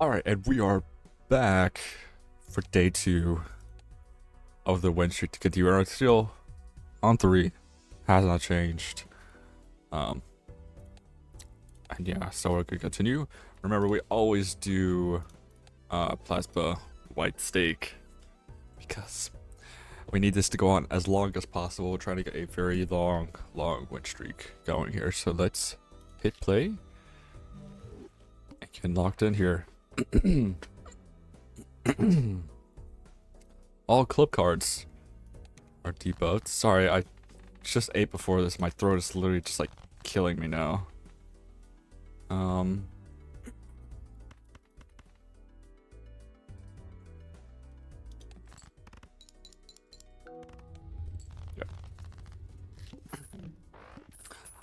Alright, and we are back for day 2 of the Winstreak Continues. We are still on 3. Has not changed. And yeah, so we're gonna continue. Remember, we always do plasma white steak because we need this to go on as long as possible. We're trying to get a very long win streak going here. So let's hit play and get locked in here. All clip cards are debuffed. Sorry, I just ate before this. My throat is literally just like killing me now. Yeah.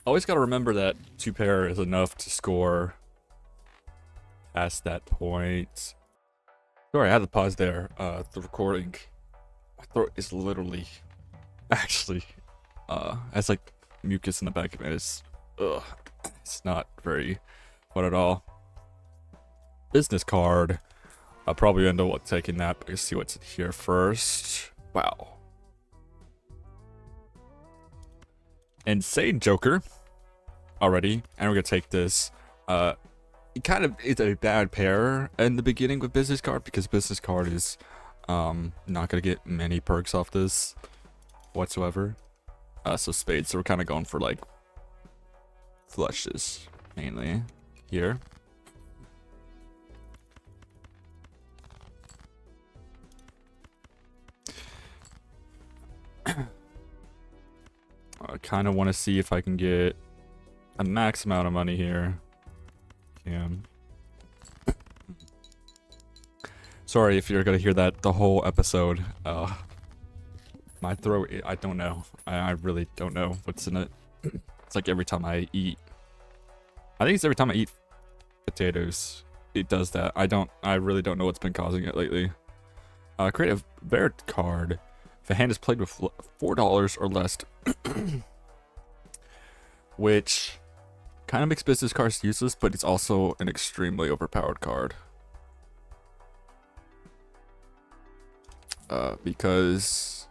Always gotta remember that 2 pair is enough to score past that point. Sorry, I had to pause there. The recording. My throat is literally, actually, has like mucus in the back of it. It's not very fun at all. Business card. I'll probably end up taking that, but let's see what's in here first. Wow. Insane Joker. Already, and we're gonna take this. It kind of is a bad pair in the beginning with business card because business card is not gonna get many perks off this whatsoever. So spades, so we're kind of going for like flushes mainly here. I kind of want to see if I can get a max amount of money here. Can. Sorry if you're gonna hear that the whole episode. My throat, I don't know. I really don't know what's in it. It's like every time I eat. I think it's every time I eat potatoes. It does that. I really don't know what's been causing it lately. Create a bear card. If a hand is played with $4 or less. Which kind of makes business cards useless, but it's also an extremely overpowered card. Because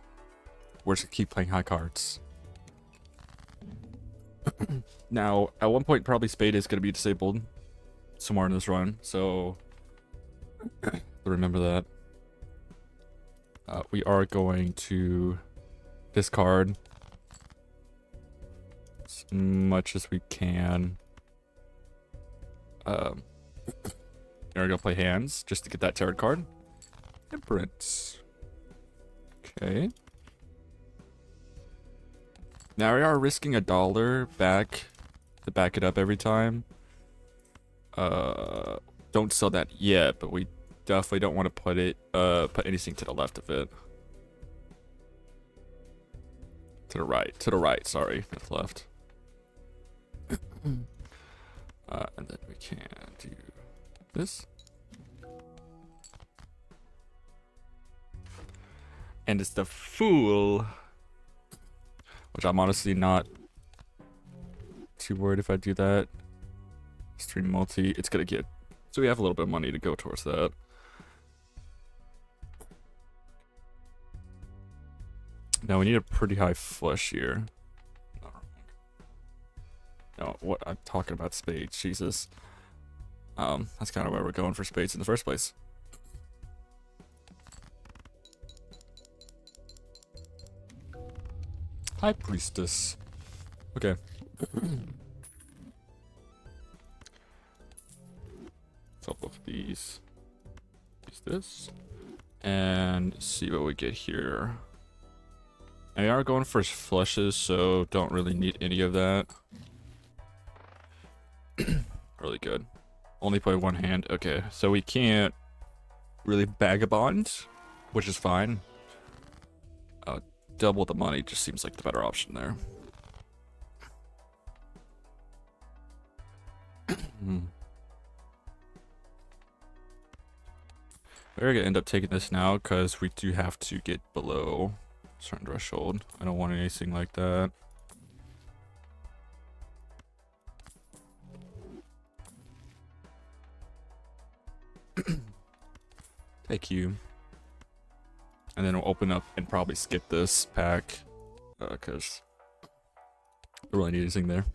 we're just gonna keep playing high cards. Now, at one point, probably Spade is gonna be disabled somewhere in this run, so remember that. We are going to discard as much as we can. We're gonna play hands just to get that tarot card. Temperance. Okay. Now we are risking $1 back to back it up every time. Don't sell that yet, but we definitely don't want to put anything to the left of it. To the right, sorry, not the left. And then we can do this. And it's the Fool, which I'm honestly not too worried if I do that. Stream multi, it's gonna get, so we have a little bit of money to go towards that. Now we need a pretty high flush here. No, what I'm talking about spades, Jesus. That's kind of where we're going for spades in the first place. High Priestess. Okay. Top of these. Use this. And see what we get here. And we are going for flushes, so don't really need any of that. Really good. Only play one hand. Okay, so we can't really vagabond, which is fine. Double the money just seems like the better option there. We're gonna end up taking this now because we do have to get below a certain threshold. I don't want anything like that. Thank you. And then we'll open up and probably skip this pack. Because I don't really need anything there.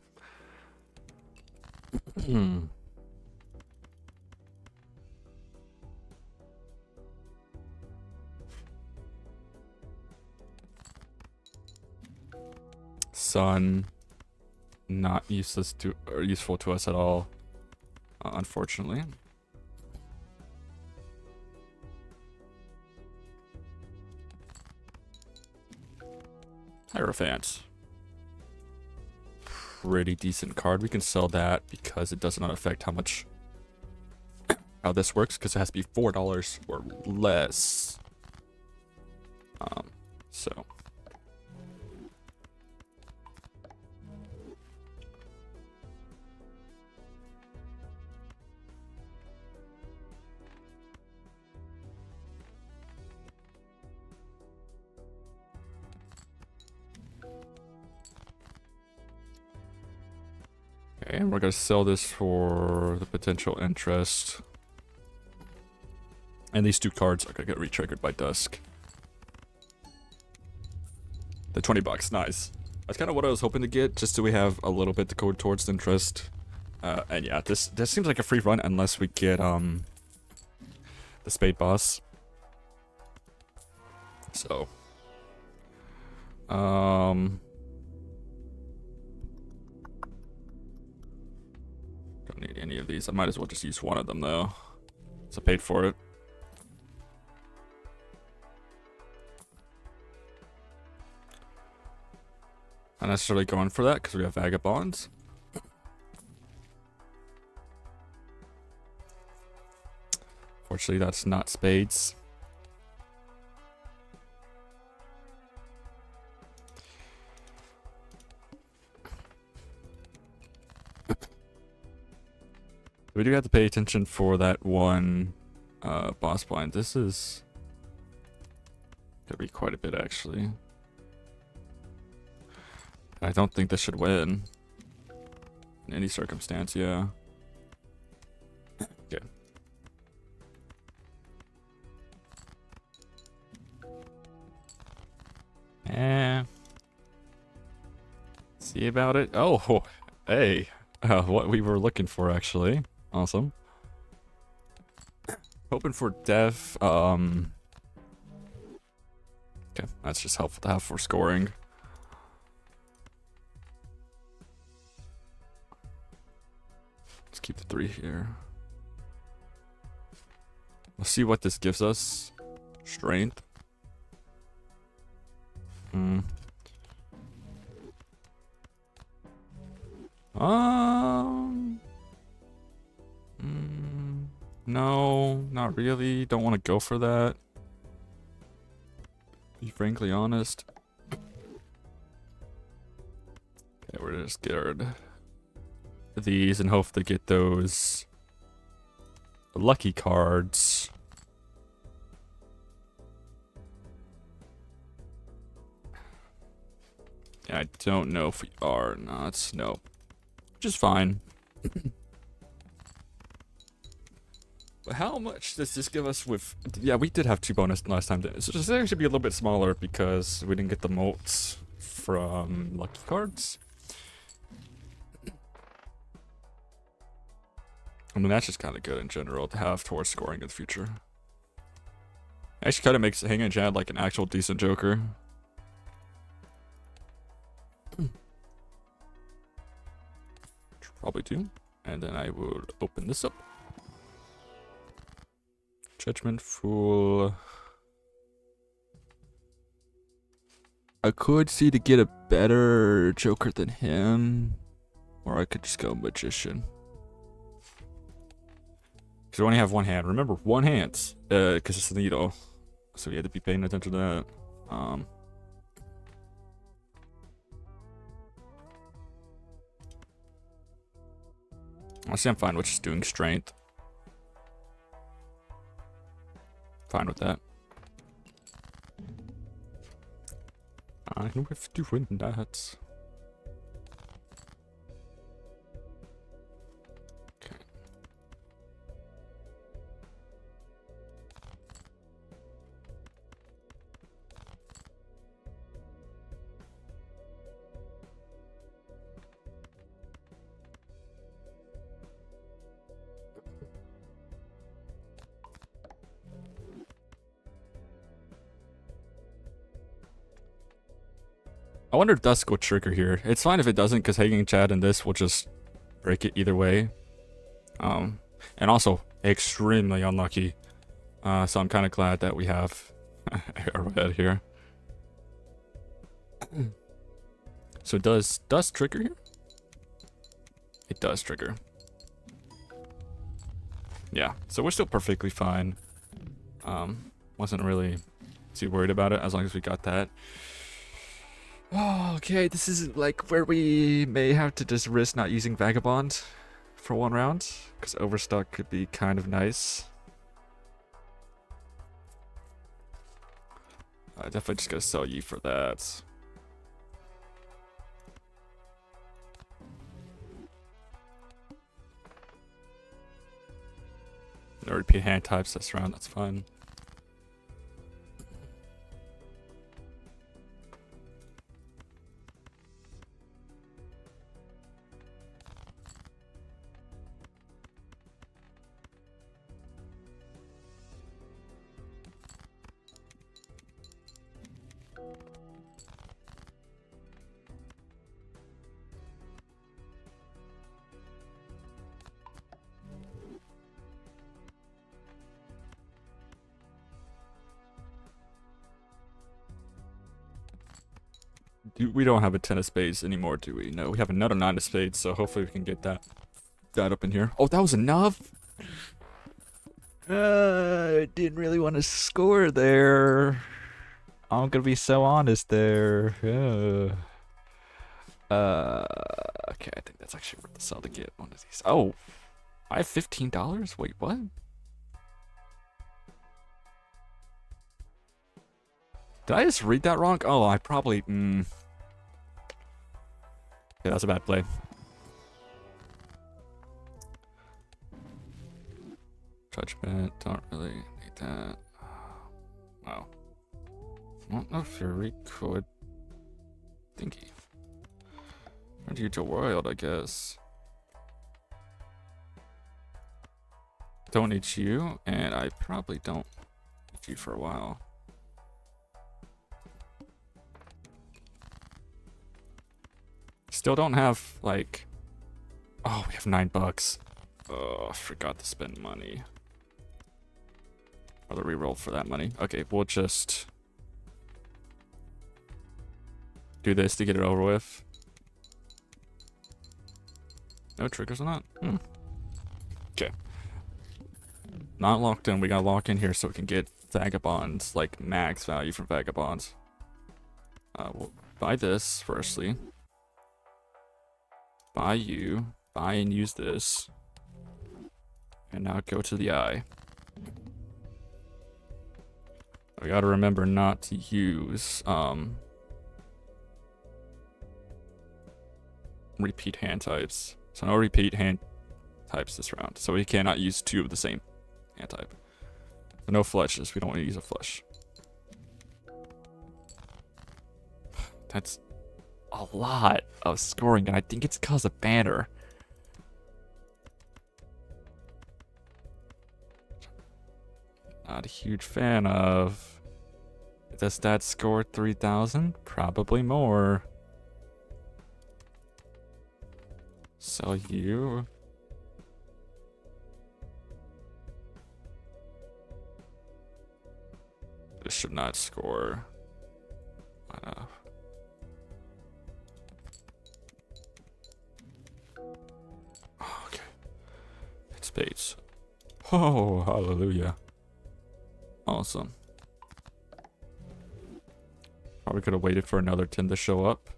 Sun, not useless to or useful to us at all, unfortunately. Hierophant, pretty decent card. We can sell that because it does not affect how much how this works, because it has to be $4 or less. So. Okay, and we're gonna sell this for the potential interest. And these two cards are gonna get re-triggered by dusk. The 20 bucks, nice. That's kind of what I was hoping to get, just so we have a little bit to go towards the interest. And yeah, this seems like a free run unless we get the spade boss. So don't need any of these. I might as well just use one of them though. So I paid for it. Not necessarily going for that because we have vagabonds. Fortunately, that's not spades. We do have to pay attention for that one boss blind. This is gonna be quite a bit actually. I don't think this should win in any circumstance, yeah. Okay. See about it? Oh, hey. What we were looking for, actually. Awesome. Hoping for death. Okay, that's just helpful to have for scoring. Let's keep the 3 here. Let's see what this gives us. Strength. No, not really. Don't want to go for that. Be frankly honest. Okay, we're just scared. These and hope to get those lucky cards. Yeah, I don't know if we are or not. No. Which is fine. But how much does this give us with... Yeah, we did have 2 bonus last time. So this actually should be a little bit smaller because we didn't get the molts from lucky cards. I mean, that's just kind of good in general to have towards scoring in the future. Actually kind of makes Hanging Chad like an actual decent Joker. Probably do. And then I will open this up. Judgment Fool. I could see to get a better Joker than him. Or I could just go Magician. Because we only have one hand. Remember, one hand. Because it's a needle. So you had to be paying attention to that. Honestly, I'm fine with just doing strength. Fine with that. Fine with doing that. Okay. I wonder if Dusk will trigger here. It's fine if it doesn't, because hanging Chad and this will just break it either way. And also extremely unlucky. So I'm kind of glad that we have Arrowhead here. So does Dusk trigger here? It does trigger. Yeah, so we're still perfectly fine. Wasn't really too worried about it as long as we got that. Oh, okay, this is like where we may have to just risk not using Vagabond for one round, because Overstock could be kind of nice. I definitely just gotta sell you for that. No repeat hand types this round, that's fine. We don't have a 10 of spades anymore, do we? No, we have another 9 of spades, so hopefully we can get that up in here. Oh, that was enough? I didn't really want to score there. I'm gonna be so honest there. Okay, I think that's actually worth the sell to get one of these. Oh, I have $15? Wait, what? Did I just read that wrong? Oh, I probably... Yeah, that was a bad play. Judgment, don't really need that. Wow. Well, no fury could... Thinky. Or you to wild, I guess. Don't need you, and I probably don't need you for a while. Still don't have, like... Oh, we have $9. Oh, I forgot to spend money. Or the reroll for that money. Okay, we'll just... do this to get it over with. No triggers on that? Okay. Not locked in. We gotta lock in here so we can get Vagabonds, like max value from Vagabonds. We'll buy this, firstly. Buy you. Buy and use this. And now go to the eye. We gotta remember not to use, repeat hand types. So no repeat hand types this round. So we cannot use 2 of the same hand type. No flushes. We don't want to use a flush. That's a lot of scoring, and I think it's because of banner. Not a huge fan of. Does that score 3,000? Probably more. Sell you. This should not score enough. Okay. It's spades. Oh, hallelujah. Awesome. Probably could have waited for another 10 to show up.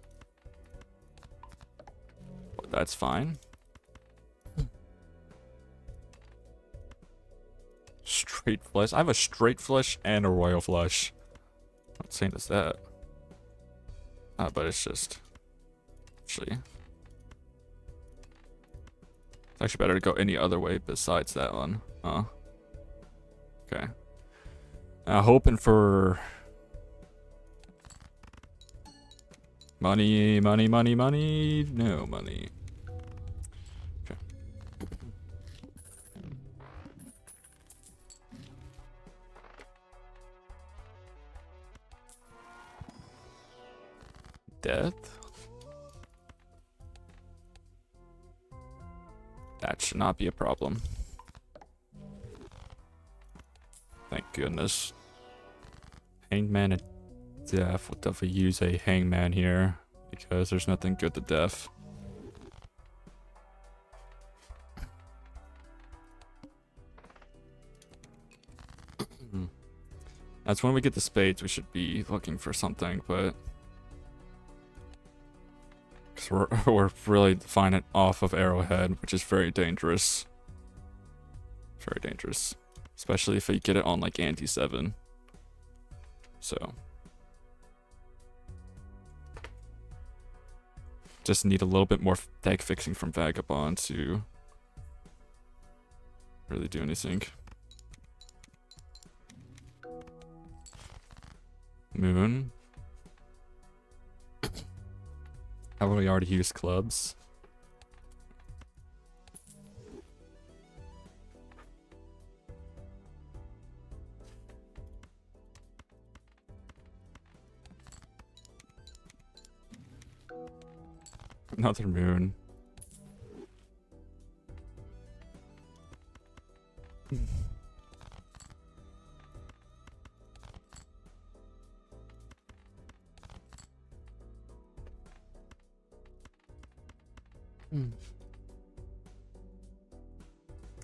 But that's fine. Straight flush. I have a straight flush and a royal flush. What saying is that? But it's just... Actually... It's actually better to go any other way besides that one. Huh? Okay. Hoping for... Money, money, money, money. No money. Okay. death? That should not be a problem. Thank goodness. Hangman and death. We'll definitely use a hangman here because there's nothing good to death. That's when we get the spades, we should be looking for something, but because we're really defining off of Arrowhead, which is very dangerous. Very dangerous. Especially if you get it on like ante 7. So just need a little bit more deck fixing from Vagabond to really do anything. Moon. Have we already used clubs? Another moon.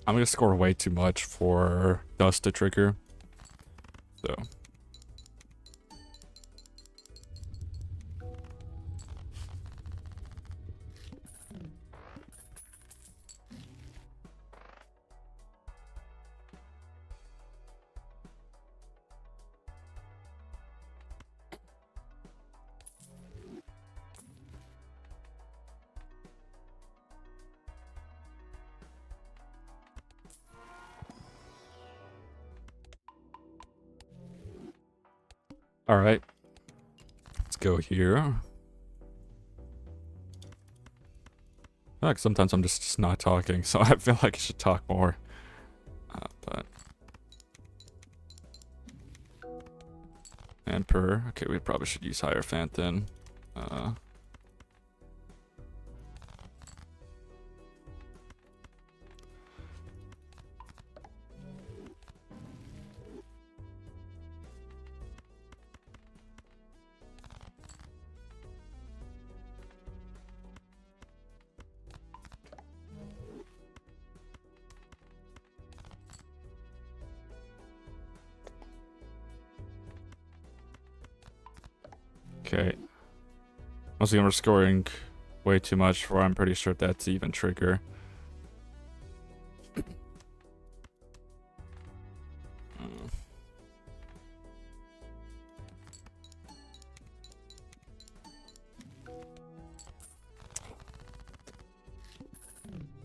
I'm gonna score way too much for Dust to trigger. So. All right, let's go here. I feel like sometimes I'm just not talking, so I feel like I should talk more. But Emperor. Okay, we probably should use Hierophant then. Okay. Once again, we're scoring way too much for I'm pretty sure that's even trigger.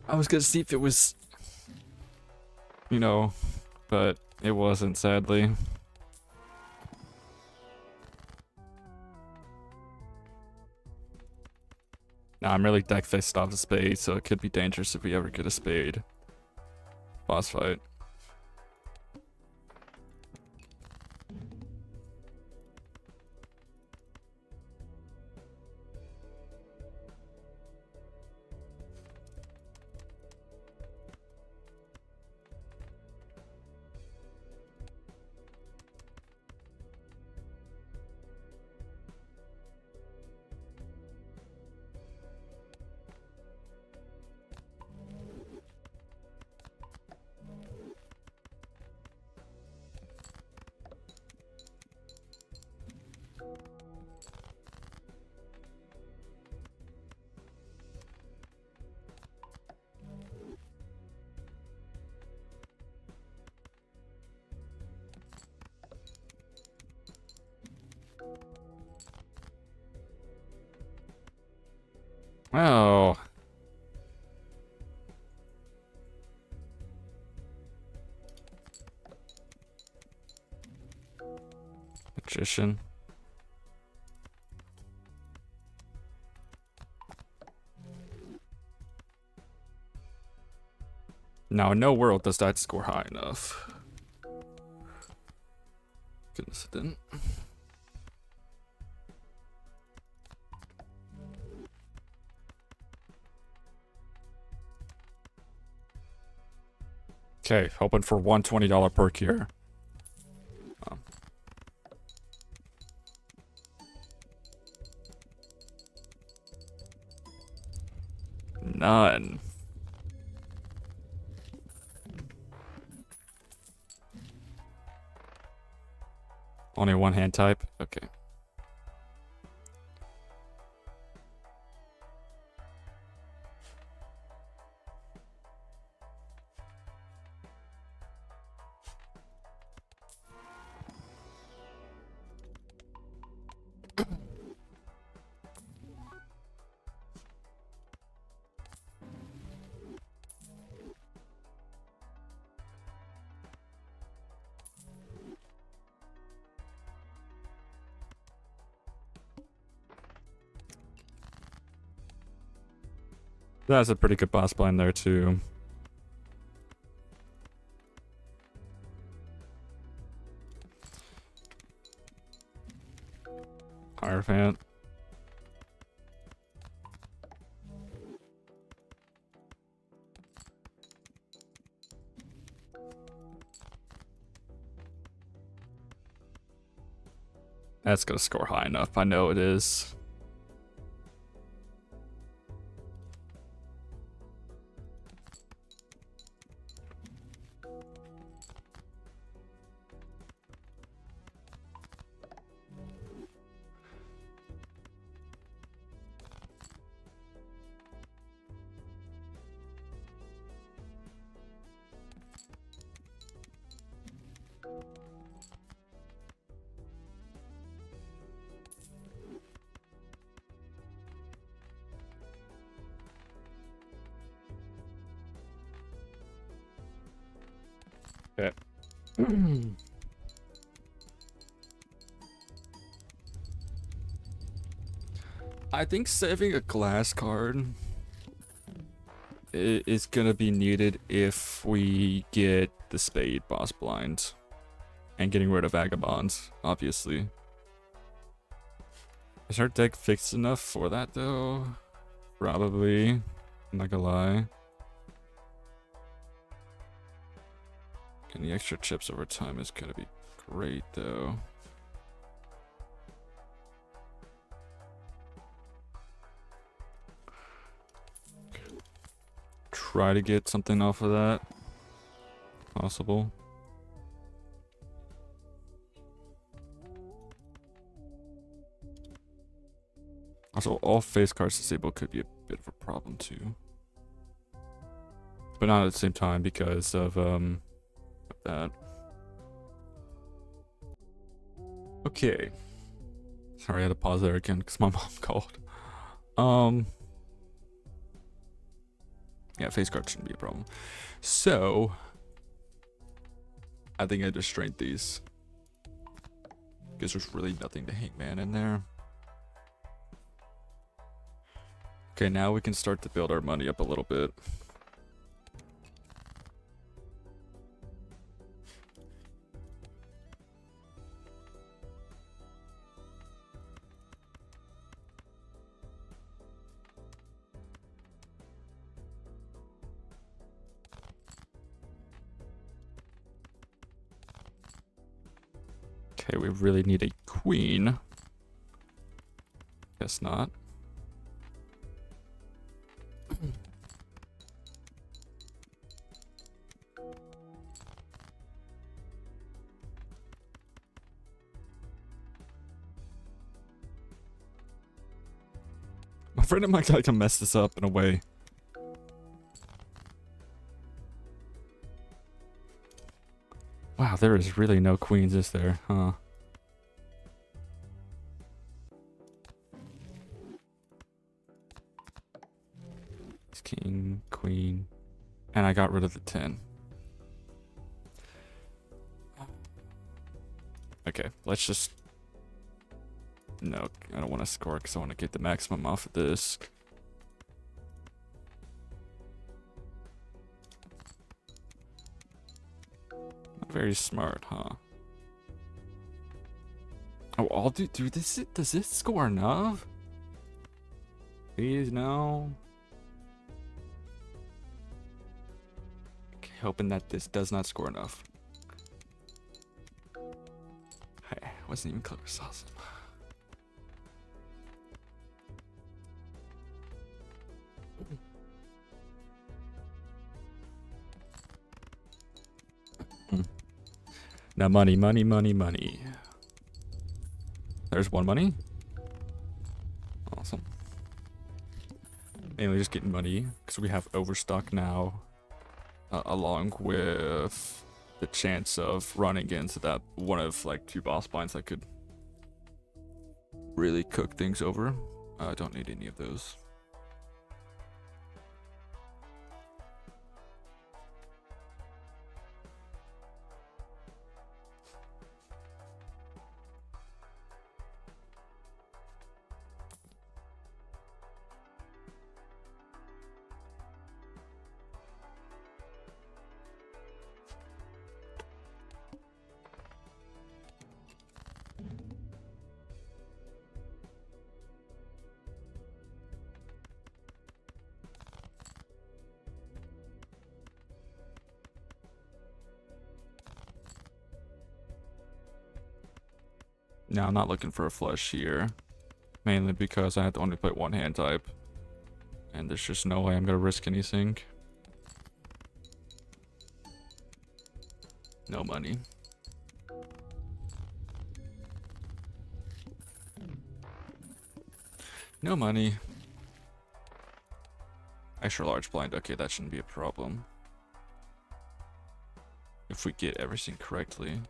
I was gonna see if it was, you know, but it wasn't, sadly. Nah, I'm really deck faced off the spade, so it could be dangerous if we ever get a spade. Boss fight. Oh. Magician. Now, in no world does that score high enough. Goodness, it didn't. Okay, hoping for $120 perk here. None. Only one hand type? Okay. That's a pretty good boss blind there too. Hierophant. That's gonna score high enough. I know it is. Okay. I think saving a glass card is gonna be needed if we get the spade boss blind and getting rid of vagabonds, obviously. Is our deck fixed enough for that though? Probably. I'm not gonna lie. And the extra chips over time is gonna be great though. Try to get something off of that. Possible. Also, all face cards disabled could be a bit of a problem too. But not at the same time because of that. Okay. Sorry, I had to pause there again because my mom called. Yeah, face card shouldn't be a problem. So, I think I just strained these. Because there's really nothing to hangman in there. Okay, now we can start to build our money up a little bit. Okay, we really need a queen. Guess not. My friend might like to mess this up in a way. Wow, there is really no queens, is there? Huh? It's king, queen, and I got rid of the 10. Okay, let's just... No, I don't want to score because I want to get the maximum off of this. Not very smart, huh? Oh, I'll do this. Does this score enough? Please, no. Hoping that this does not score enough. Hey, wasn't even close. Awesome. Now money, money, money, money. There's one money. Awesome. Mainly just getting money because we have overstock now, along with the chance of running into that one of like 2 boss binds that could really cook things over. I don't need any of those. Now I'm not looking for a flush here, mainly because I have to only play 1 hand type, and there's just no way I'm gonna risk anything. No money. No money. Extra large blind. Okay, that shouldn't be a problem. If we get everything correctly.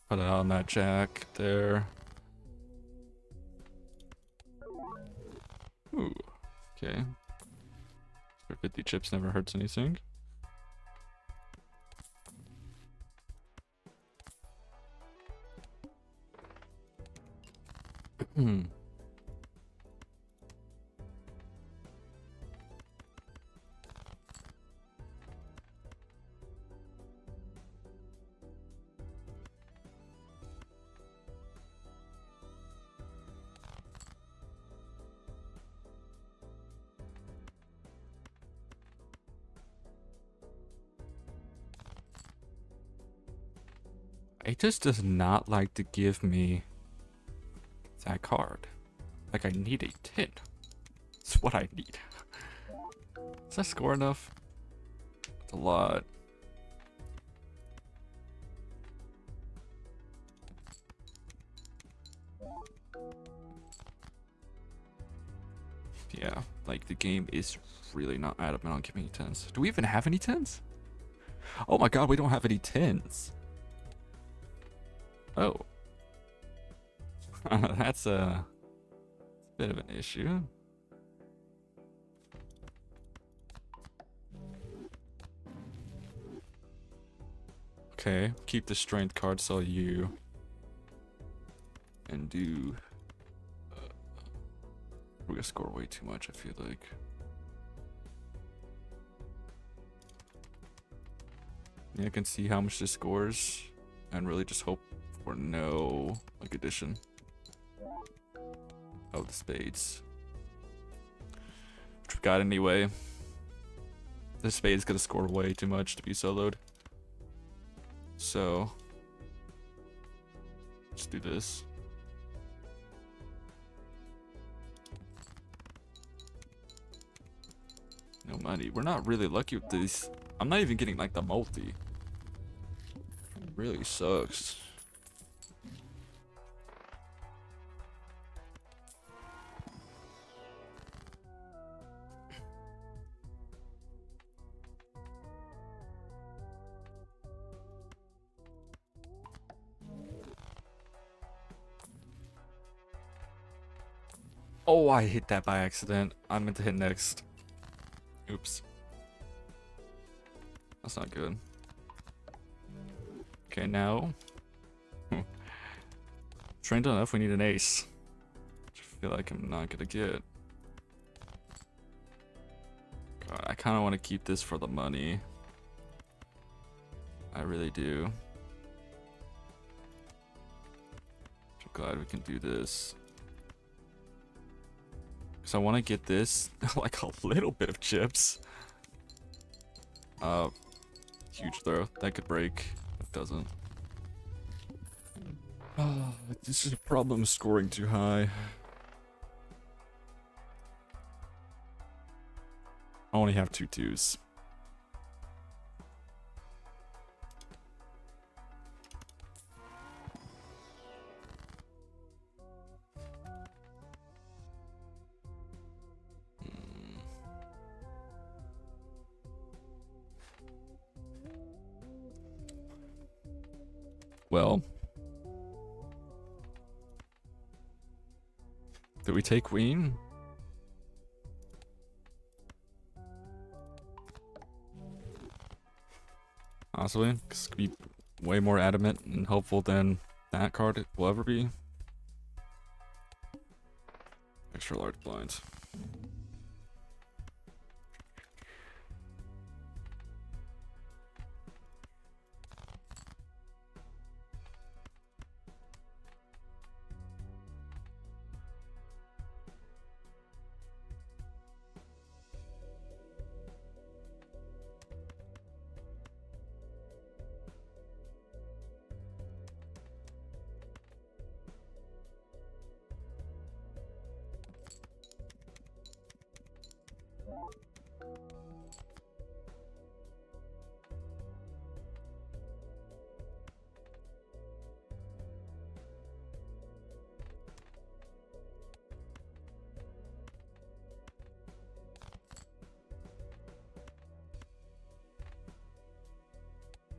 Put it on that jack there. Ooh, okay. 50 chips never hurts anything. It just does not like to give me that card. Like, I need a 10. That's what I need. Does that score enough? That's a lot. Yeah, like the game is really not adamant on giving me 10s. Do we even have any 10s? Oh my god, we don't have any 10s. Oh. That's a bit of an issue. Okay, keep the strength card, sell you. And do... we're gonna score way too much, I feel like. Yeah, I can see how much this scores. And really just hope for no, like, addition of the spades. Which we got anyway. The spade's gonna score way too much to be soloed. So... let's do this. No money. We're not really lucky with this. I'm not even getting like the multi. It really sucks. Oh, I hit that by accident. I meant to hit next. Oops. That's not good. Okay, now. Trained enough, we need an ace. feel like I'm not gonna get. God, I kind of want to keep this for the money. I really do. I'm glad we can do this. Because I want to get this, like a little bit of chips. Huge throw. That could break. It doesn't. This is a problem scoring too high. I only have 2 twos. Well, did we take queen? Honestly, because it could be way more adamant and hopeful than that card will ever be. Extra large blinds.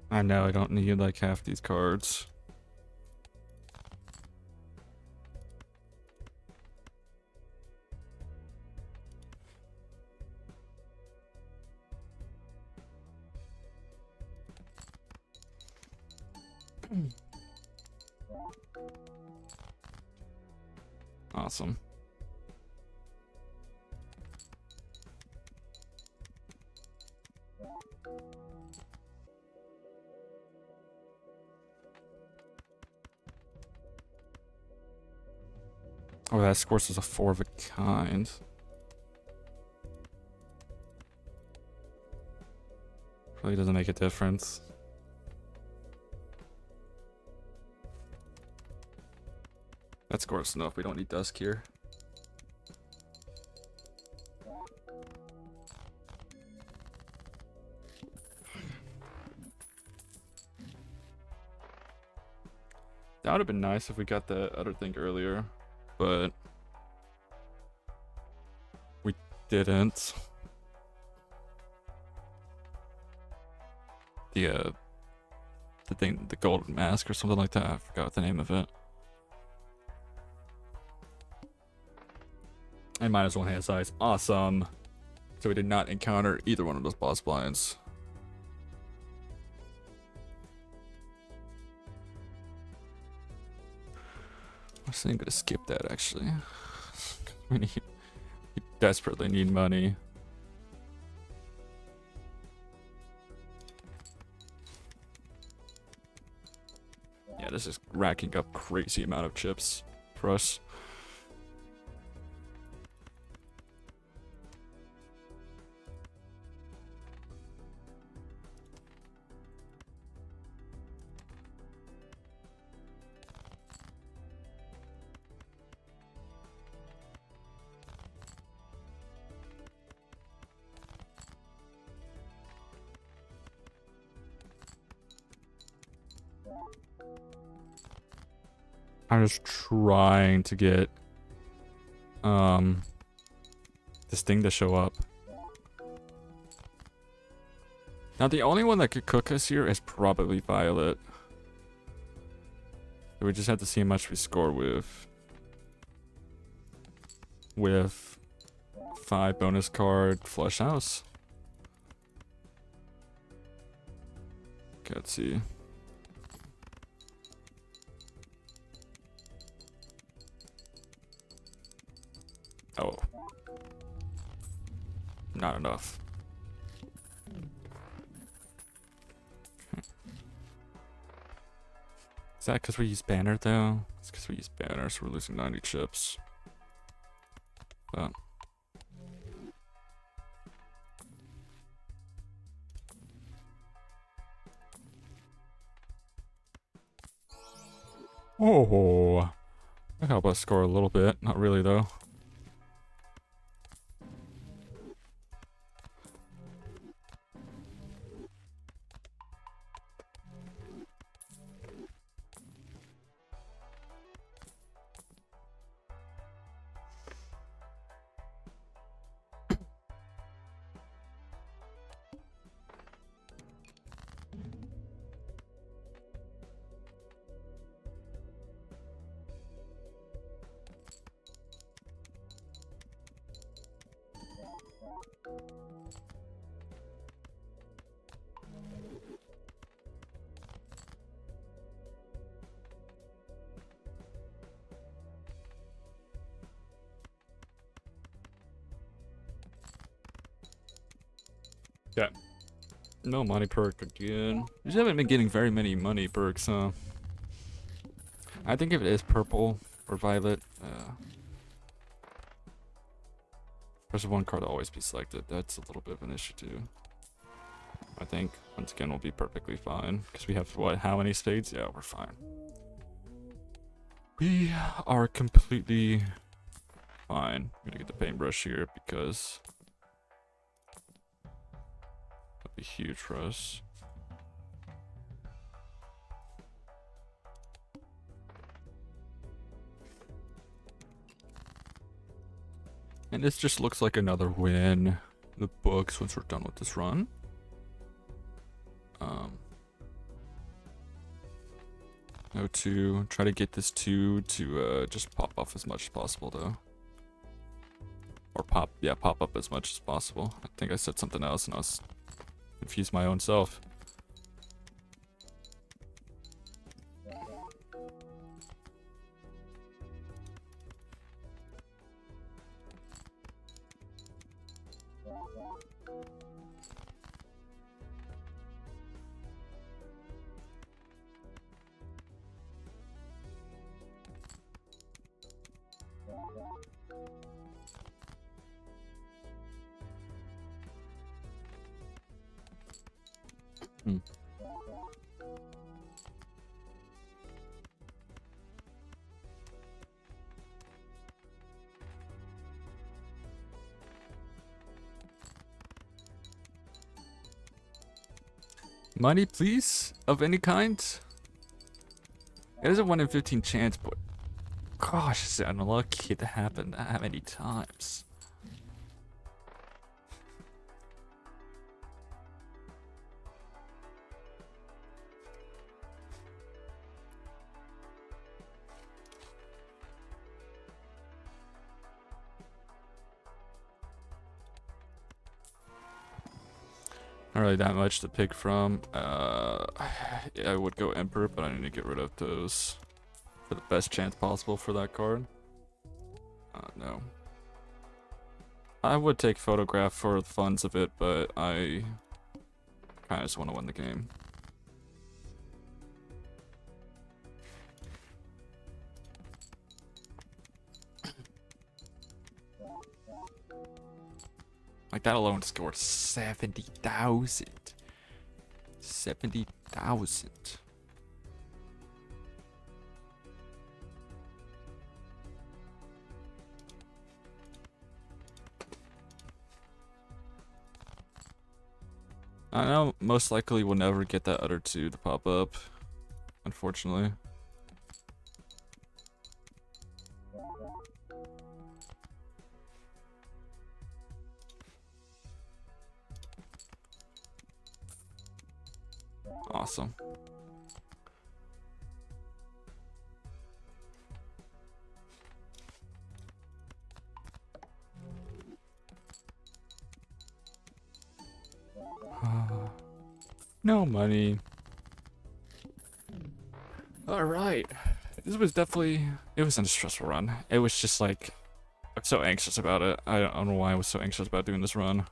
I know I don't need like half these cards. Awesome. Oh, that scores as a 4 of a kind. Really doesn't make a difference. That scores enough. We don't need Dusk here. That would have been nice if we got the other thing earlier, but we didn't. The thing, the golden mask or something like that. I forgot the name of it. And -1 hand size. Awesome. So we did not encounter either one of those boss blinds. I was thinking I'm gonna skip that actually. we desperately need money. Yeah, this is racking up crazy amount of chips for us. I'm just trying to get this thing to show up. Now the only one that could cook us here is probably Violet. We just have to see how much we score with 5 bonus card flush house. Okay, let's see. Oh. Not enough. Is that because we use banner though? It's because we use banner, so we're losing 90 chips. But oh, that helped us score a little bit. Not really though. Yeah. No money perk again. You just haven't been getting very many money perks, huh? I think if it is purple or violet, there's one card to always be selected. That's a little bit of an issue too. I think once again we'll be perfectly fine because we have what? How many spades? Yeah, we're fine. We are completely fine. I'm gonna get the paintbrush here because that'd be huge for us. And this just looks like another win in the books once we're done with this run. O2, try to get this 2 to just pop off as much as possible though. Or pop up as much as possible. I think I said something else and I was confused my own self. Money, please, of any kind. It is a 1 in 15 chance, but gosh, is it unlucky to happen that many times. Not really that much to pick from. I would go Emperor, but I need to get rid of those for the best chance possible for that card. No. I would take Photograph for the funds of it, but I kind of just want to win the game. Like that alone scored 70,000. 70,000. I know most likely we'll never get that other 2 to pop up, unfortunately. Awesome. No money. All right. This was definitely, it was a stressful run. It was just like I'm so anxious about it. I don't know why I was so anxious about doing this run.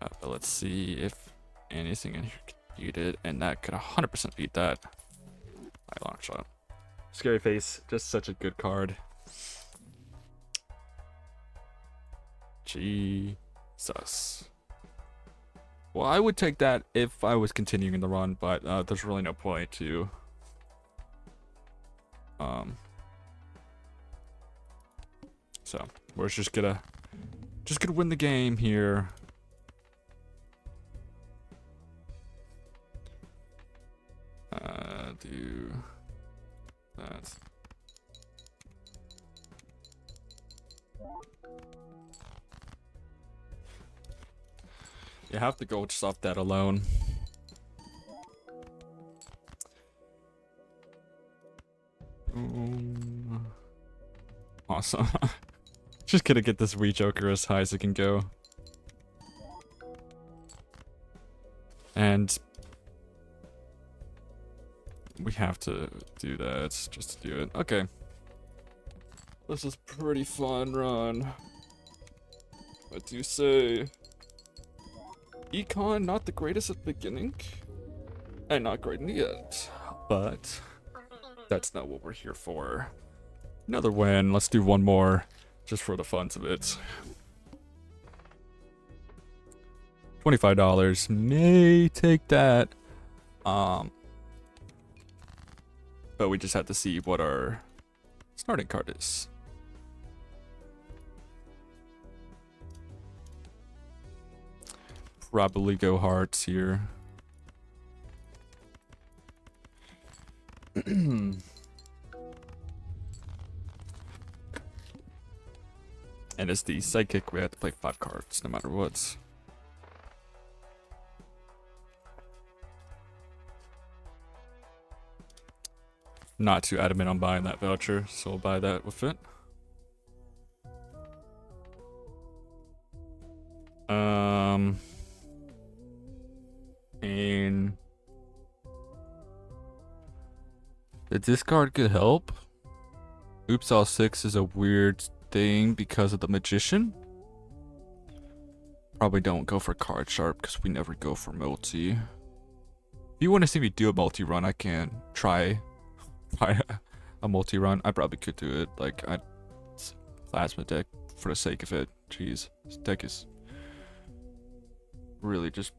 But let's see if anything in here can beat it, and that could 100% beat that. Long shot. Scary Face, just such a good card. Jesus. Well, I would take that if I was continuing the run, but there's really no point to. So we're just gonna win the game here. Do that. You have to go just off that alone. Awesome. Just gonna get this Wii Joker as high as it can go. And we have to do that just to do it. Okay. This is pretty fun run. What do you say? Econ, not the greatest at the beginning. And not great in the end. But that's not what we're here for. Another win. Let's do one more. Just for the funs of it. $25. May take that. But we just have to see what our starting card is. Probably go hearts here. And as the sidekick, we have to play 5 cards no matter what. Not too adamant on buying that voucher, so we'll buy that with it. And the discard could help. Oops, all 6 is a weird thing because of the magician. Probably don't go for card sharp because we never go for multi. If you want to see me do a multi run, I can try a multi run. I probably could do it. Like, plasma deck for the sake of it. Jeez, this deck is really just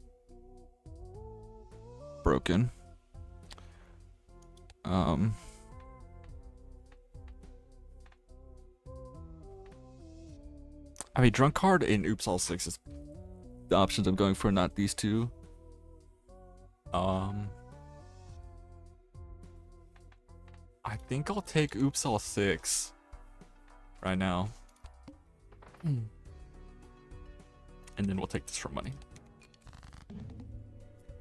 broken. I mean, Drunk Card and Oops All 6 is the options I'm going for, not these two. I think I'll take Oops All 6 right now. And then we'll take this for money.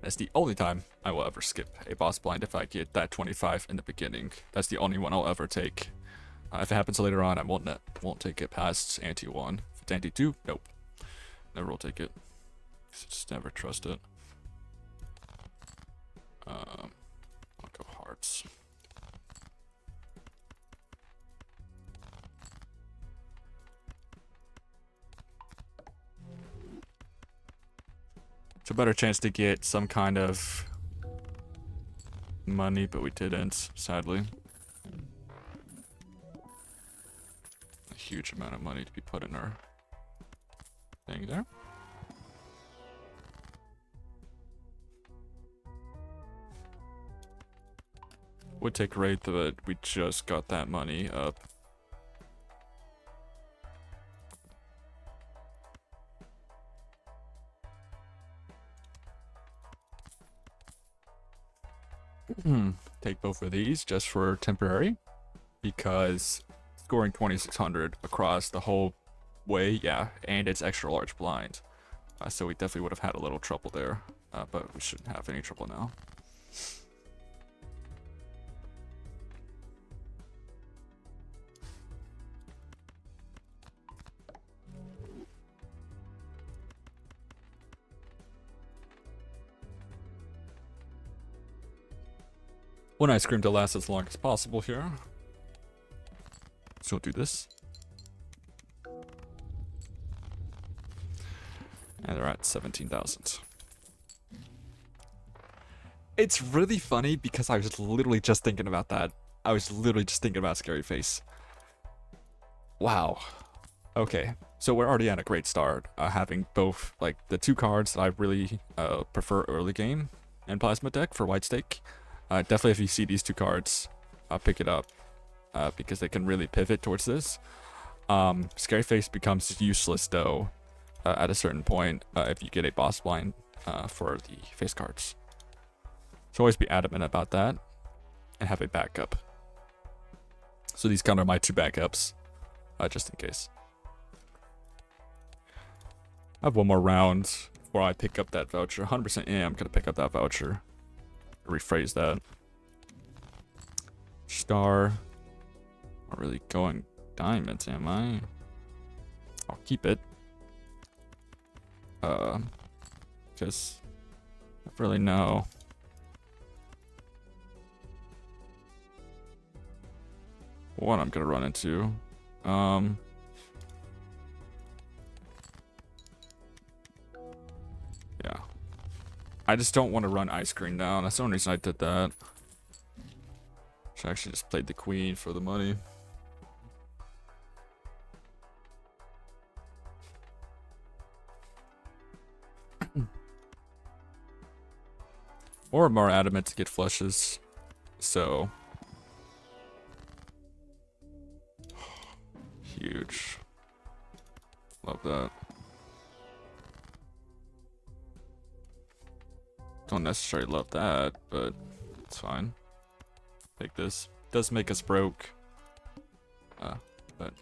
That's the only time I will ever skip a boss blind if I get that 25 in the beginning. That's the only one I'll ever take. If it happens later on, I won't take it past ante 1. If it's ante 2, nope. Never will take it. Just never trust it. I'll go hearts. It's a better chance to get some kind of money, but we didn't, sadly. A huge amount of money to be put in our thing there. Would take rate, but we just got that money up. Take both of these just for temporary, because scoring 2600 across the whole way, yeah, and it's extra large blind, so we definitely would have had a little trouble there, but we shouldn't have any trouble now. One ice cream to last as long as possible here. So we'll do this. And they're at 17,000. It's really funny because I was literally just thinking about that. I was literally just thinking about Scary Face. Wow. Okay, so we're already at a great start, having both like the two cards that I really prefer early game in Plasma deck for White Stake. Definitely, if you see these two cards, pick it up because they can really pivot towards this. Scary Face becomes useless though at a certain point if you get a boss blind for the face cards. So always be adamant about that and have a backup. So these kind of my two backups, just in case. I have one more round before I pick up that voucher. 100% am gonna pick up that voucher. Rephrase that. Star. Not really going diamonds, am I? I'll keep it. Because I don't really know. What I'm gonna run into. Yeah. I just don't want to run Ice Cream down. That's the only reason I did that. Should actually just played the queen for the money. Or more adamant to get flushes. So huge. Love that. Don't necessarily love that, but it's fine. Take this. Does make us broke. But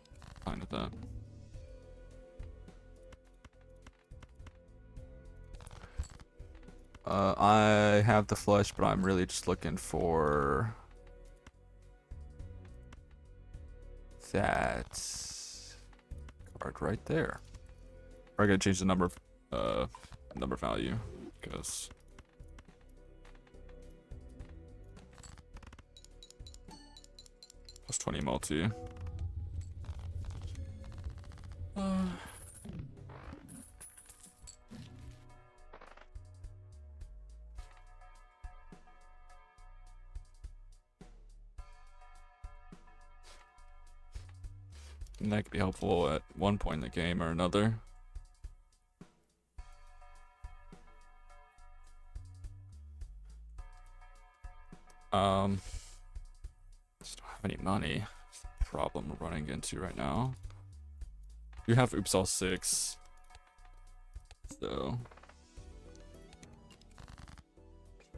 fine with that. I have the flush, but I'm really just looking for that card right there. Or I gotta change the number value because plus 20 multi. And that could be helpful at one point in the game or another. Just don't have any money. That's the problem we're running into right now. You have Oops All 6. So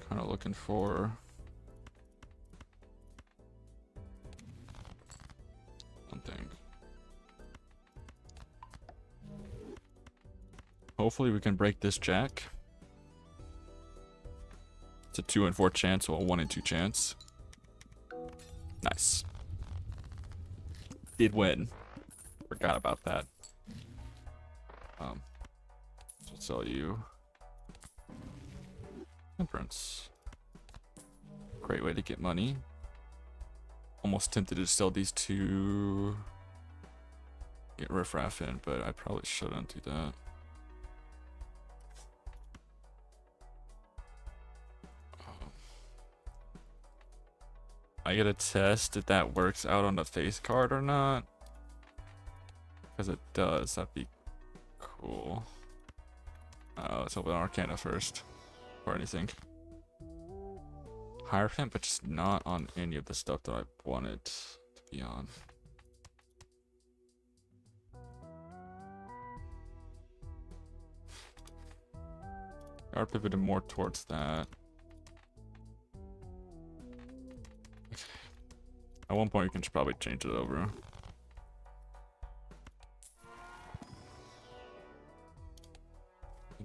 kind of looking for something. Hopefully we can break this jack. It's a 2 and 4 chance, or a 1 and 2 chance. Nice. Did win. Forgot about that. So sell you Temperance. Great way to get money. Almost tempted to sell these two. Get riffraff in, but I probably shouldn't do that. I gotta test if that works out on the face card or not. Because it does, that'd be cool. Let's open Arcana first. Or anything. Hierophant, but just not on any of the stuff that I wanted to be on. Are pivoted more towards that. Okay. At one point, you can probably change it over.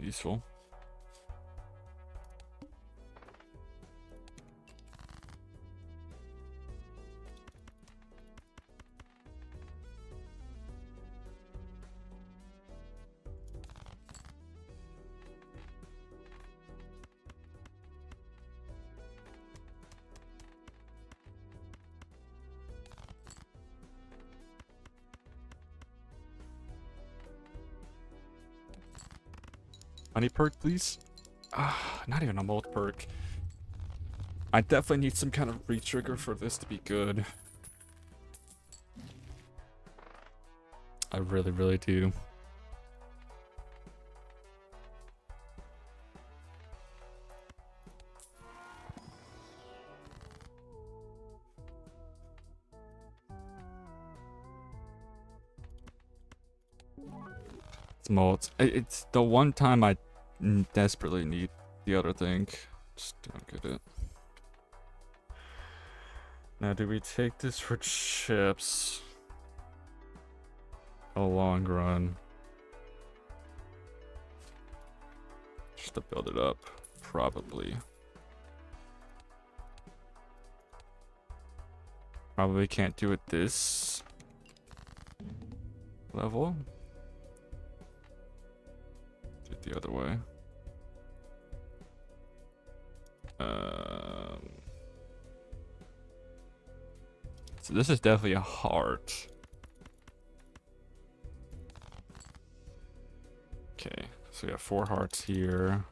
Useful. Honey perk, please. Not even a mold perk. I definitely need some kind of re-trigger for this to be good. I really, really do. It's mold. It's the one time I desperately need the other thing. Just don't get it. Now, do we take this for chips? A long run. Just to build it up, probably. Probably can't do it this level. Do it the other way. So this is definitely a heart. Okay, so we have 4 hearts here.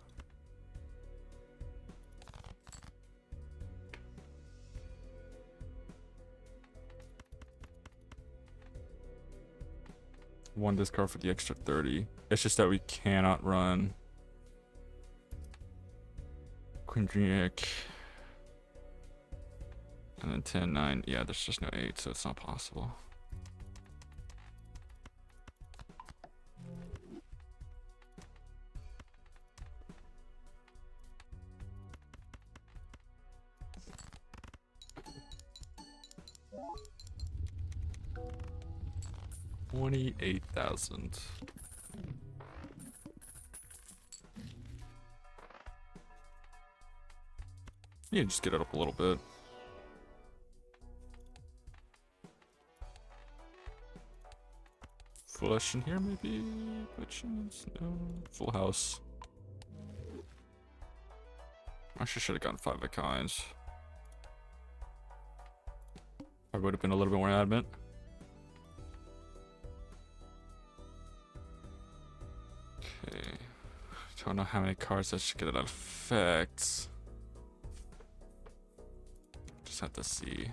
One discard for the extra 30. It's just that we cannot run Quindriac. And then 10, 9. Yeah, there's just no 8, so it's not possible. $28,000. Yeah, just get it up a little bit. Flush in here, maybe? By chance? No. Full house. Actually, should have gotten 5 of kinds. I would have been a little bit more adamant. Okay. Don't know how many cards that should get that effect. Just have to see.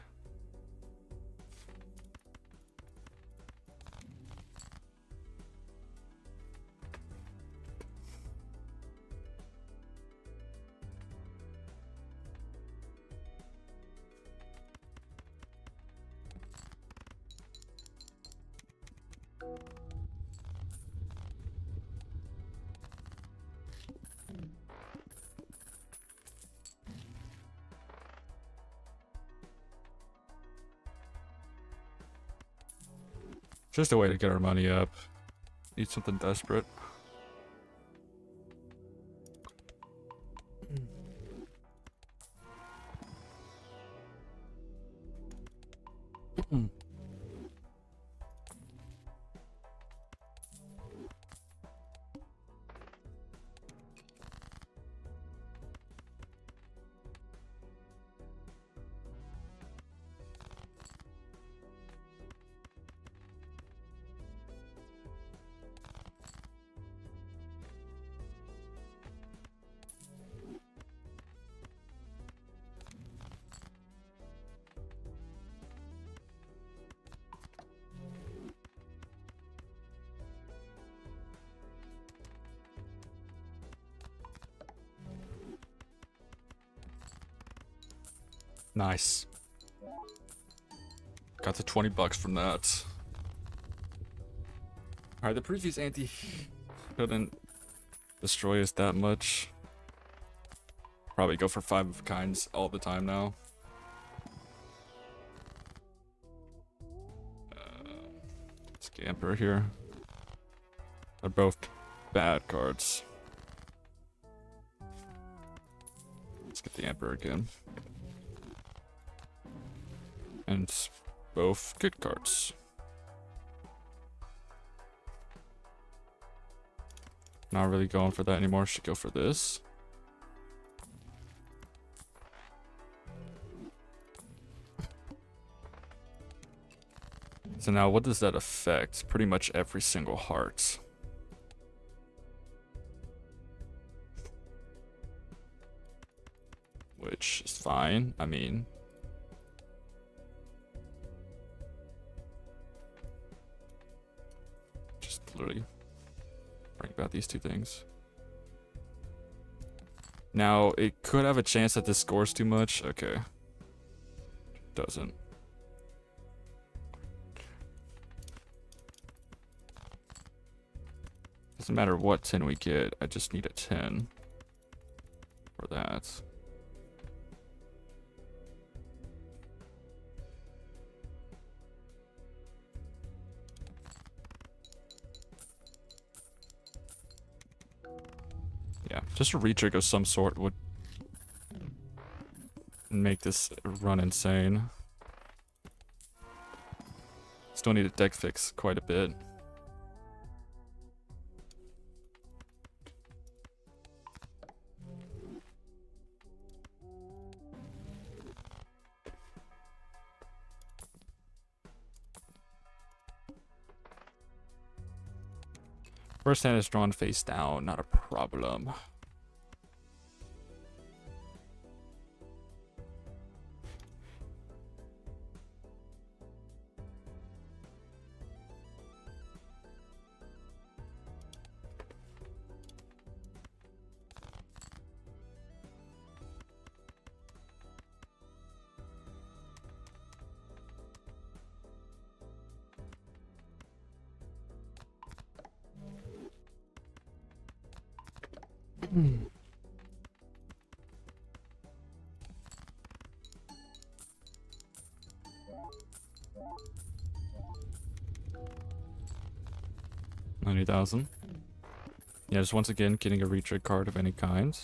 Just a way to get our money up. Need something desperate. Nice. Got the 20 bucks from that. Alright, the previous ante couldn't destroy us that much. Probably go for 5 of kinds all the time now. Scamper here. They're both bad cards. Let's get the Emperor again. And it's both good cards. Not really going for that anymore. Should go for this. So now what does that affect? Pretty much every single heart. fine. I mean, just literally bring about these two things. Now, it could have a chance that this scores too much. Okay. Doesn't. Doesn't matter what 10 we get, I just need a 10 for that. Yeah, just a retrigger of some sort would make this run insane. Still need a deck fix quite a bit. First hand is drawn face down, not a problem. $90,000. Yeah, just once again getting a retrig card of any kind.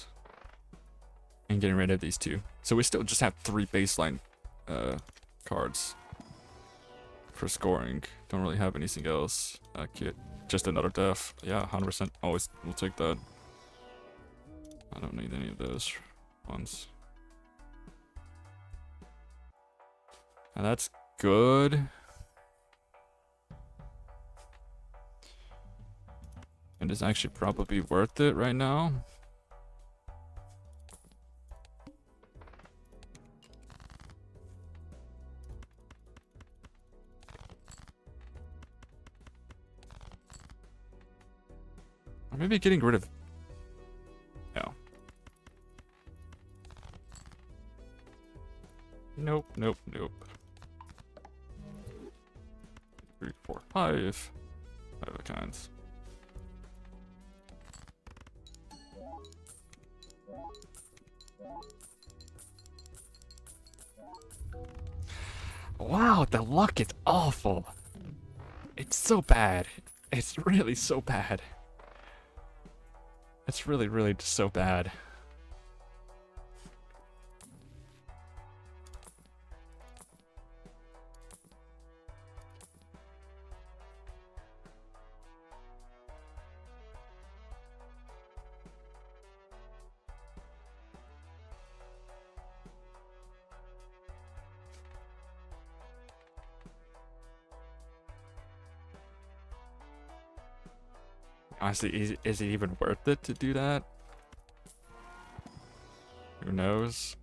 And getting rid of these two. So we still just have 3 baseline cards for scoring. Don't really have anything else. Just another def. Yeah, 100%. Always will take that. I don't need any of those ones. And that's good. And it's actually probably worth it right now. Or maybe getting rid of... No. Nope, nope, nope. 3, 4, 5. 5 of kinds. Wow, the luck is awful. It's so bad. It's really so bad. It's really, really just so bad. Honestly, is it even worth it to do that? Who knows?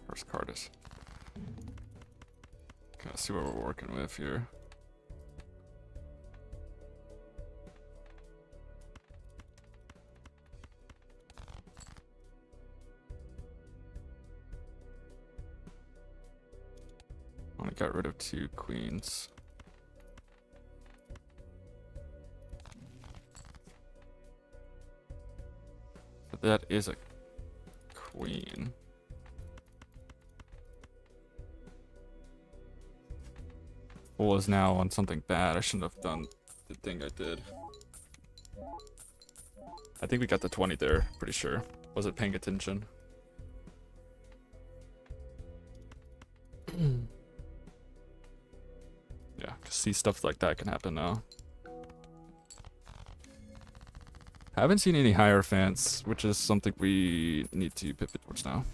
First card is... Gotta see what we're working with here. I got rid of 2 queens. But that is a queen. Full is now on something bad. I shouldn't have done the thing I did. I think we got the 20 there, pretty sure. Wasn't paying attention. Yeah, see stuff like that can happen now. Haven't seen any Hierophants, which is something we need to pivot towards now.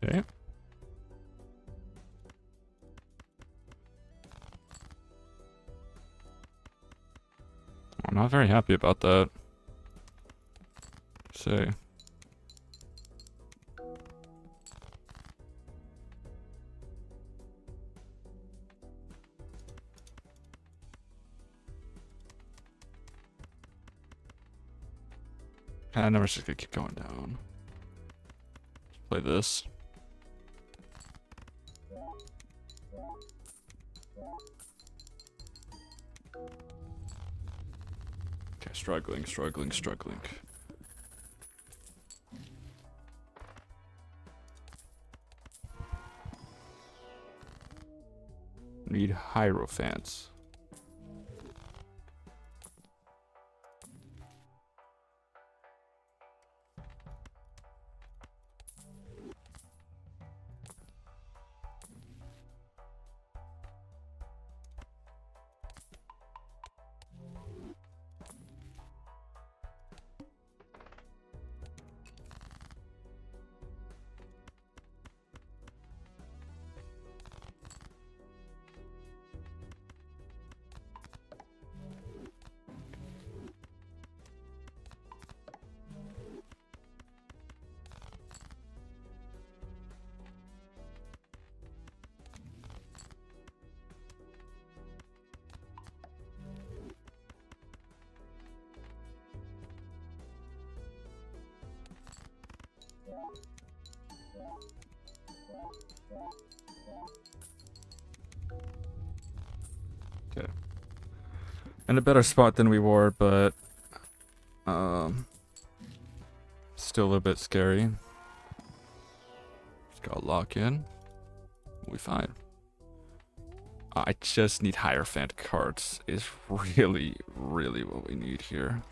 Okay. I'm not very happy about that. Say. I never just gonna keep going down. Let's play this. Okay, struggling. Need Hierophants. Okay. In a better spot than we were, but still a bit scary. Just gotta lock in. We'll be fine. I just need Hierophant cards is really what we need here.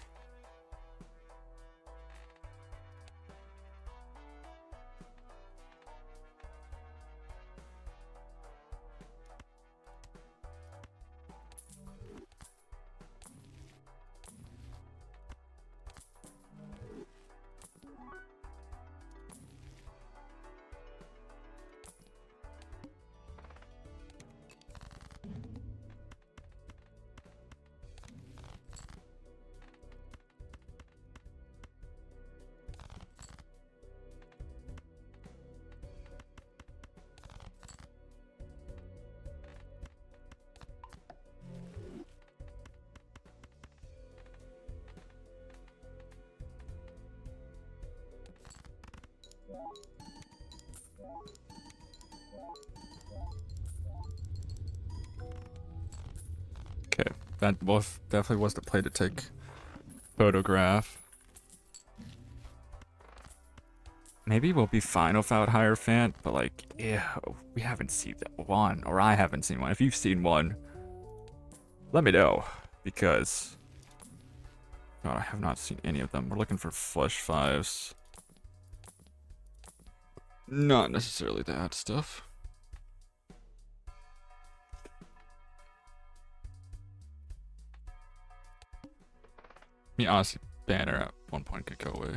Okay, that definitely was the play to take photograph. Maybe we'll be fine without Hierophant, but like, yeah, we haven't seen one, or I haven't seen one. If you've seen one, let me know, because God, I have not seen any of them. We're looking for flush fives. Not necessarily that stuff. I mean, honestly, Banner at one point could go away.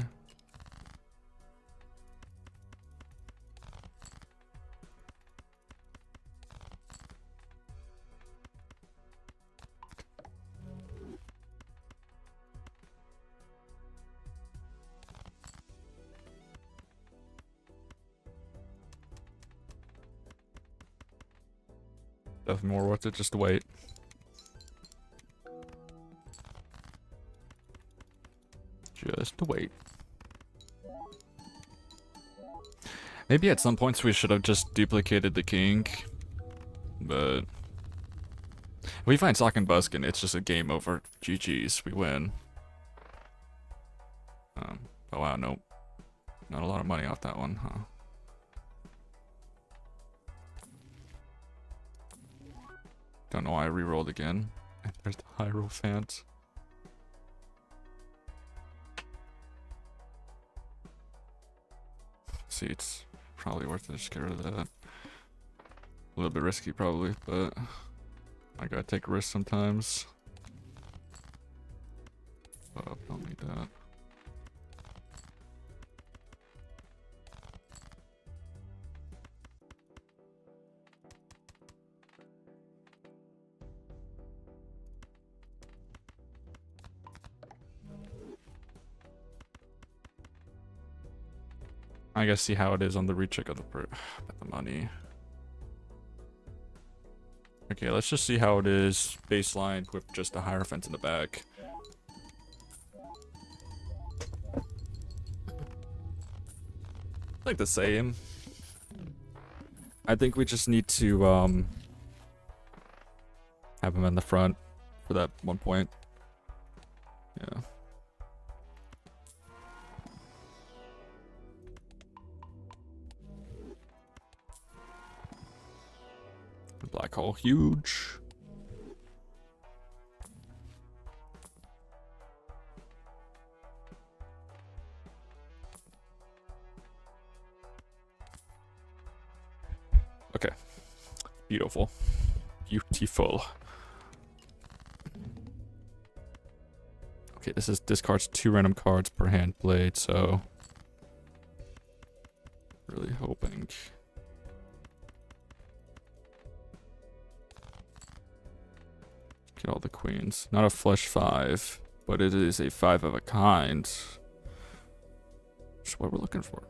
Definitely more worth it just to wait. Just to wait. Maybe at some points we should have just duplicated the king, but if we find Sock and Buskin, it's just a game over. GG's, we win. Oh wow, nope. Not a lot of money off that one, huh? Don't know why I re-rolled again. And there's the Hierophant. See, it's probably worth it to just get rid of that. A little bit risky probably, but I gotta take risks sometimes. Oh, don't need that. I gotta see how it is on the recheck of the money. Okay, let's just see how it is baseline with just a Hierophant in the back. Like the same. I think we just need to have him in the front for that 1 point. Yeah. Black hole, huge. Okay. Beautiful. Beautiful. Okay, this discards 2 random cards per hand played, so really hoping. Get all the queens. Not a flush 5, but it is a 5 of a kind. That's what we're looking for.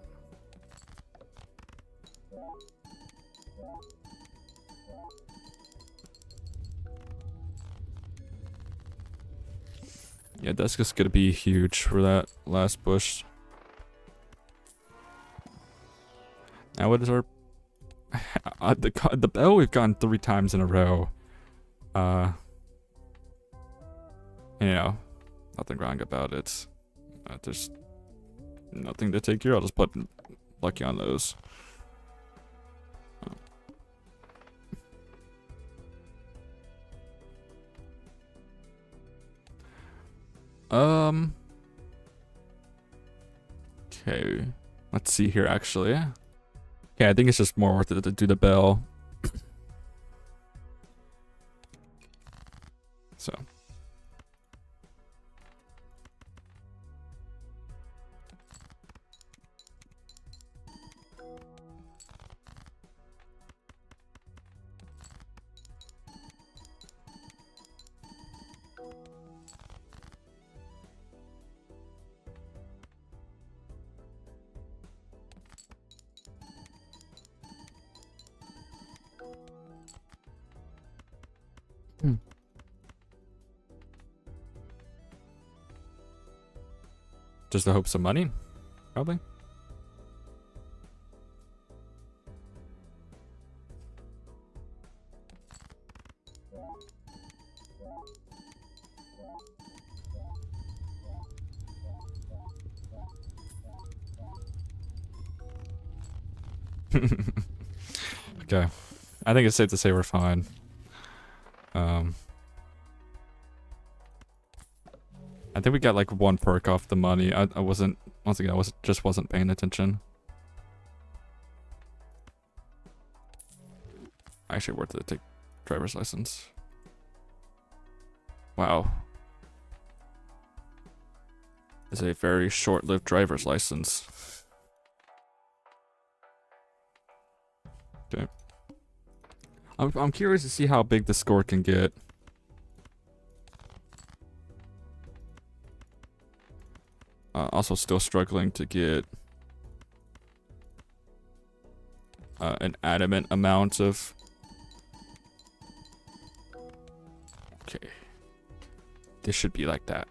Yeah, that's just gonna be huge for that last push. Now what is our the bell we've gotten 3 times in a row. You know, nothing wrong about it. There's nothing to take here. I'll just put lucky on those. Okay. Let's see here, actually. Okay, I think it's just more worth it to do the bell. So. Just the hopes of money, probably. Okay, I think it's safe to say we're fine. I think we got like 1 perk off the money. I wasn't, once again, I just wasn't paying attention. Actually worth it to take driver's license. Wow. It's a very short-lived driver's license. Okay. I'm curious to see how big the score can get. Also still struggling to get an adamant amount of... Okay. This should be like that.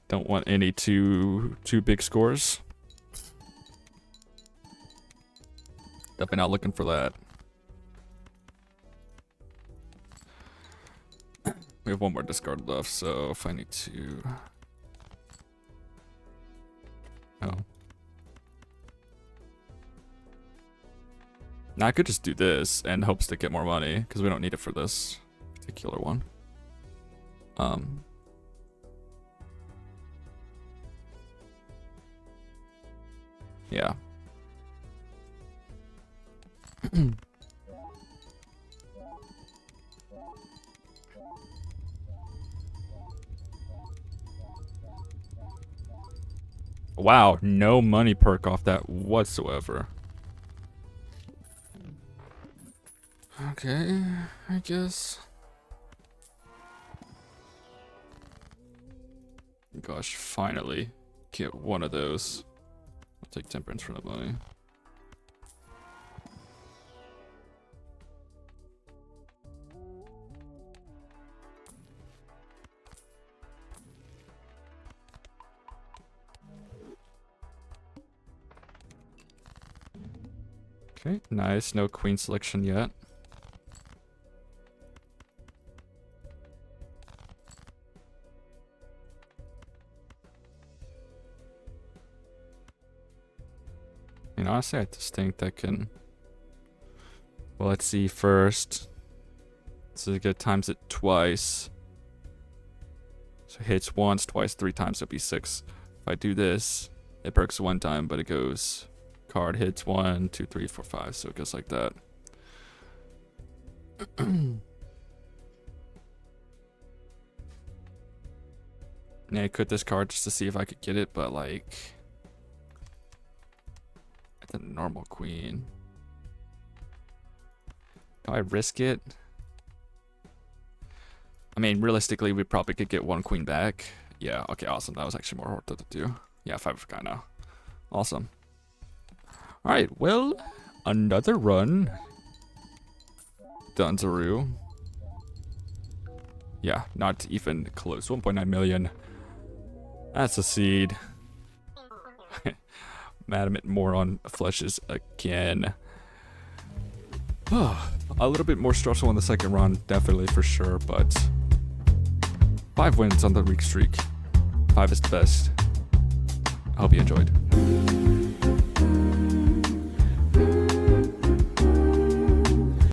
Don't want any too big scores. Definitely not looking for that. We have 1 more discard left, so if I need to... Oh. Now I could just do this and hopes to get more money, because we don't need it for this particular one. Yeah. Wow, no money perk off that whatsoever. Okay, I guess. Gosh, finally get one of those. I'll take temperance for the money. Okay, nice. No queen selection yet. I mean, honestly, I just think that can... Well, let's see first. So it times it twice. So it hits once, twice, 3 times, so it'd be 6. If I do this, it perks 1 time, but it goes... Card hits 1, 2, 3, 4, 5, so it goes like that. Yeah, I could this card just to see if I could get it, but like... The normal queen. Do I risk it? I mean, realistically, we probably could get 1 queen back. Yeah, okay, awesome. That was actually more hard to do. Yeah, 5 of a kind now. Awesome. Alright, well, another run. Dunzaroo. Yeah, not even close. 1.9 million. That's a seed. Adamant moron flushes again. A little bit more stressful in the second run, definitely for sure, but 5 wins on the week streak. 5 is the best. I hope you enjoyed.